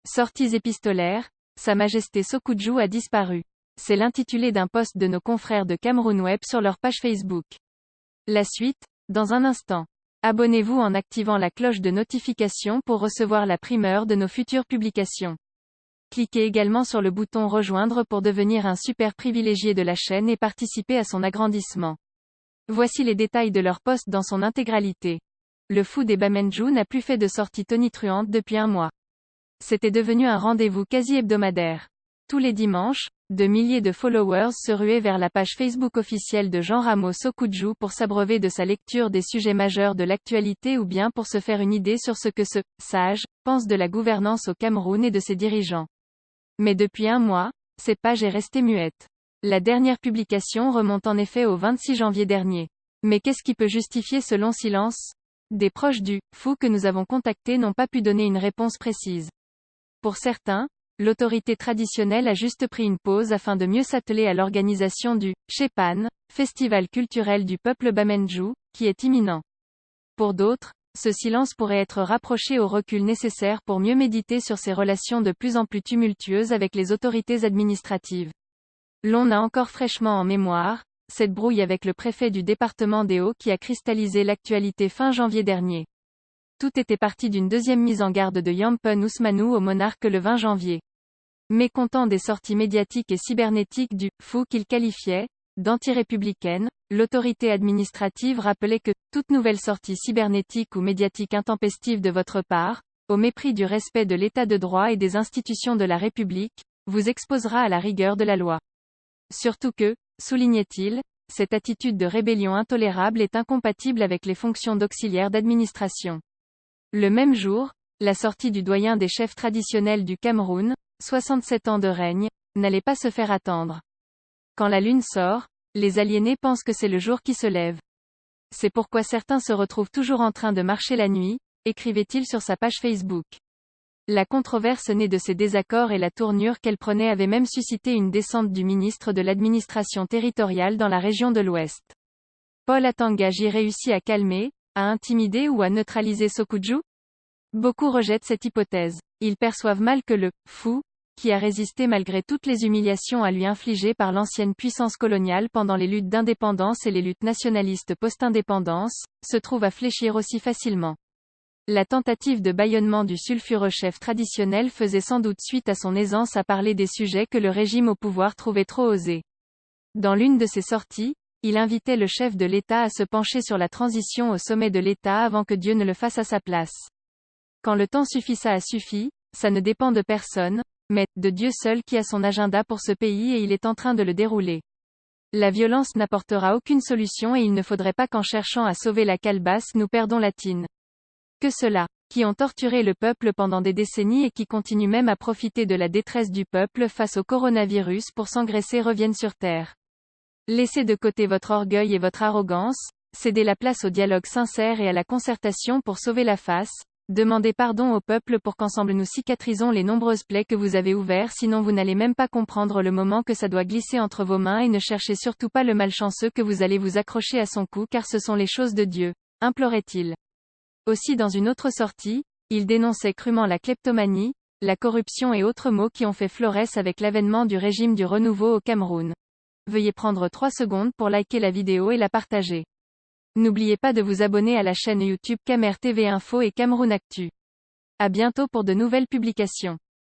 Sorties épistolaires, Sa Majesté Sokudju a disparu. C'est l'intitulé d'un post de nos confrères de Cameroun Web sur leur page Facebook. La suite, dans un instant. Abonnez-vous en activant la cloche de notification pour recevoir la primeur de nos futures publications. Cliquez également sur le bouton Rejoindre pour devenir un super privilégié de la chaîne et participer à son agrandissement. Voici les détails de leur post dans son intégralité. Le fou des Bamenju n'a plus fait de sortie tonitruante depuis un mois. C'était devenu un rendez-vous quasi hebdomadaire. Tous les dimanches, de milliers de followers se ruaient vers la page Facebook officielle de Jean Ramo Sokudju pour s'abreuver de sa lecture des sujets majeurs de l'actualité ou bien pour se faire une idée sur ce que ce sage pense de la gouvernance au Cameroun et de ses dirigeants. Mais depuis un mois, cette page est restée muette. La dernière publication remonte en effet au 26 janvier dernier. Mais qu'est-ce qui peut justifier ce long silence? Des proches du fou que nous avons contactés n'ont pas pu donner une réponse précise. Pour certains, l'autorité traditionnelle a juste pris une pause afin de mieux s'atteler à l'organisation du Shepan, festival culturel du peuple Bamenju, qui est imminent. Pour d'autres, ce silence pourrait être rapproché au recul nécessaire pour mieux méditer sur ces relations de plus en plus tumultueuses avec les autorités administratives. L'on a encore fraîchement en mémoire cette brouille avec le préfet du département des Hauts qui a cristallisé l'actualité fin janvier dernier. Tout était parti d'une deuxième mise en garde de Yampen Ousmanou au monarque le 20 janvier. Mécontent des sorties médiatiques et cybernétiques du fou qu'il qualifiait d'anti-républicaine, l'autorité administrative rappelait que toute nouvelle sortie cybernétique ou médiatique intempestive de votre part, au mépris du respect de l'état de droit et des institutions de la République, vous exposera à la rigueur de la loi. Surtout que, soulignait-il, cette attitude de rébellion intolérable est incompatible avec les fonctions d'auxiliaire d'administration. Le même jour, la sortie du doyen des chefs traditionnels du Cameroun, 67 ans de règne, n'allait pas se faire attendre. Quand la lune sort, les aliénés pensent que c'est le jour qui se lève. C'est pourquoi certains se retrouvent toujours en train de marcher la nuit, écrivait-il sur sa page Facebook. La controverse née de ces désaccords et la tournure qu'elle prenait avait même suscité une descente du ministre de l'administration territoriale dans la région de l'Ouest. Paul Atanga réussit à calmer, à intimider ou à neutraliser Sokudju? Beaucoup rejettent cette hypothèse. Ils perçoivent mal que le fou, qui a résisté malgré toutes les humiliations à lui infligées par l'ancienne puissance coloniale pendant les luttes d'indépendance et les luttes nationalistes post-indépendance, se trouve à fléchir aussi facilement. La tentative de bâillonnement du sulfureux chef traditionnel faisait sans doute suite à son aisance à parler des sujets que le régime au pouvoir trouvait trop osés. Dans l'une de ses sorties, il invitait le chef de l'État à se pencher sur la transition au sommet de l'État avant que Dieu ne le fasse à sa place. Quand le temps suffit, ça a suffi, ça ne dépend de personne, mais de Dieu seul qui a son agenda pour ce pays et il est en train de le dérouler. La violence n'apportera aucune solution et il ne faudrait pas qu'en cherchant à sauver la calebasse nous perdons la tine. Que ceux-là, qui ont torturé le peuple pendant des décennies et qui continuent même à profiter de la détresse du peuple face au coronavirus pour s'engraisser reviennent sur terre. Laissez de côté votre orgueil et votre arrogance, cédez la place au dialogue sincère et à la concertation pour sauver la face. Demandez pardon au peuple pour qu'ensemble nous cicatrisons les nombreuses plaies que vous avez ouvertes, sinon vous n'allez même pas comprendre le moment que ça doit glisser entre vos mains et ne cherchez surtout pas le malchanceux que vous allez vous accrocher à son cou car ce sont les choses de Dieu, implorait-il. Aussi dans une autre sortie, il dénonçait crûment la kleptomanie, la corruption et autres maux qui ont fait florès avec l'avènement du régime du renouveau au Cameroun. Veuillez prendre 3 secondes pour liker la vidéo et la partager. N'oubliez pas de vous abonner à la chaîne YouTube Camer TV Info et Cameroun Actu. À bientôt pour de nouvelles publications.